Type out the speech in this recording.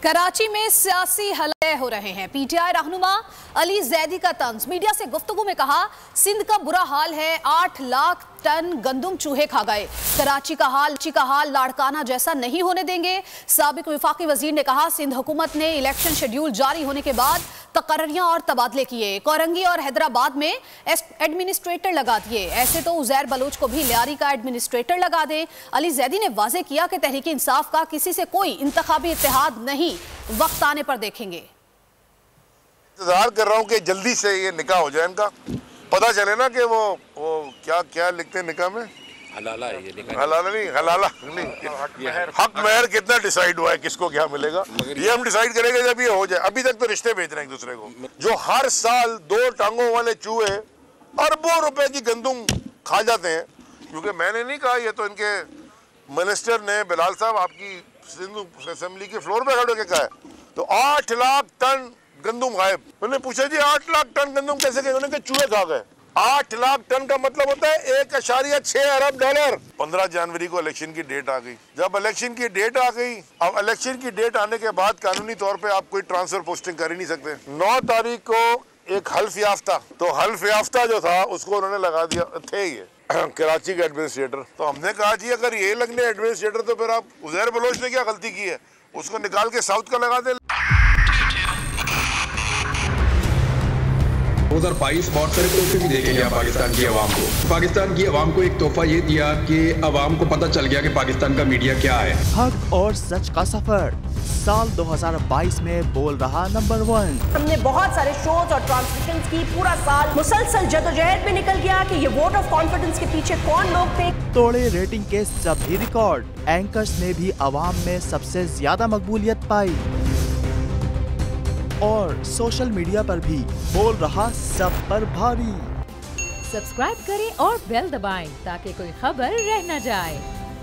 कराची में सियासी हल्ले हो रहे हैं। पीटीआई रहनुमा अली जैदी का तंज। मीडिया से गुफ्तगू में कहा, सिंध का बुरा हाल है, 8 लाख टन गंदुम चूहे खा गए। कराची का हाल लाड़काना जैसा नहीं होने देंगे। साबिक वफाकी वजीर ने कहा, सिंध हुकूमत ने इलेक्शन शेड्यूल जारी होने के बाद तकर्रियां और तबादले किए। कोरंगी और हैदराबाद में एडमिनिस्ट्रेटर लगा दिए। ऐसे तो उजैर बलोच को भी लियारी का एडमिनिस्ट्रेटर लगा दें। अली जैदी ने वाजे किया कि तहरीक इंसाफ का किसी से कोई इंतखाबी इत्तेहाद नहीं, वक्त आने पर देखेंगे। इंतजार कर रहा हूँ कि जल्दी से ये निकाह हो जाए, इनका पता चले ना कि वो क्या क्या लिखते हैं निकाह में। हलाला है ये निकाह, हलाला नहीं, हक महर कितना डिसाइड हुआ है, किसको क्या मिलेगा, ये हम डिसाइड करेंगे जब ये हो जाए। अभी तक तो रिश्ते भेज रहे हैं एक दूसरे को। जो हर साल 2 टांगों वाले चूहे अरबों रुपए की गंदुम खा जाते हैं, क्योंकि मैंने नहीं कहा, ये तो इनके मिनिस्टर ने, बिलाल साहब आपकी सिंध असेंबली के फ्लोर पे खड़े होकर कहा है। तो 8 लाख टन गंदुम गायब। मैंने पूछा जी 8 लाख टन गंदुम कैसे गए? उन्होंने कहा चूहे खा गए। 8 लाख टन का मतलब होता है 1.6 अरब डॉलर। 15 जनवरी को इलेक्शन की डेट आ गई। जब इलेक्शन की डेट आ गई, अब इलेक्शन की डेट आने के बाद कानूनी तौर पे आप कोई ट्रांसफर पोस्टिंग कर ही नहीं सकते। 9 तारीख को एक हल्फ याफ्ता, तो हल्फ याफ्ता जो था उसको उन्होंने लगा दिया थे ये कराची के एडमिनिस्ट्रेटर। तो हमने कहा जी अगर ये लगने एडमिनिस्ट्रेटर तो फिर आप उजैर बलोच ने क्या गलती की है, उसको निकाल के साउथ का लगा दे। 2022 बहुत सारे तोहफे भी देके गया पाकिस्तान की आवाम को। पाकिस्तान की आवाम को एक तोहफा ये दिया कि आवाम को पता चल गया कि पाकिस्तान का मीडिया क्या है। हक और सच का सफर साल 2022 में बोल रहा नंबर 1। हमने बहुत सारे शोज और ट्रांसमिशंस की, पूरा साल मुसलसल जदोजहद में निकल गया कि ये वोट ऑफ कॉन्फिडेंस के पीछे कौन लोग थे। तोड़े रेटिंग के सभी रिकॉर्ड। एंकर्स ने भी आवाम में सबसे ज्यादा मकबूलियत पाई और सोशल मीडिया पर भी बोल रहा सब पर भारी। सब्सक्राइब करें और बेल दबाएं ताकि कोई खबर रह न जाए।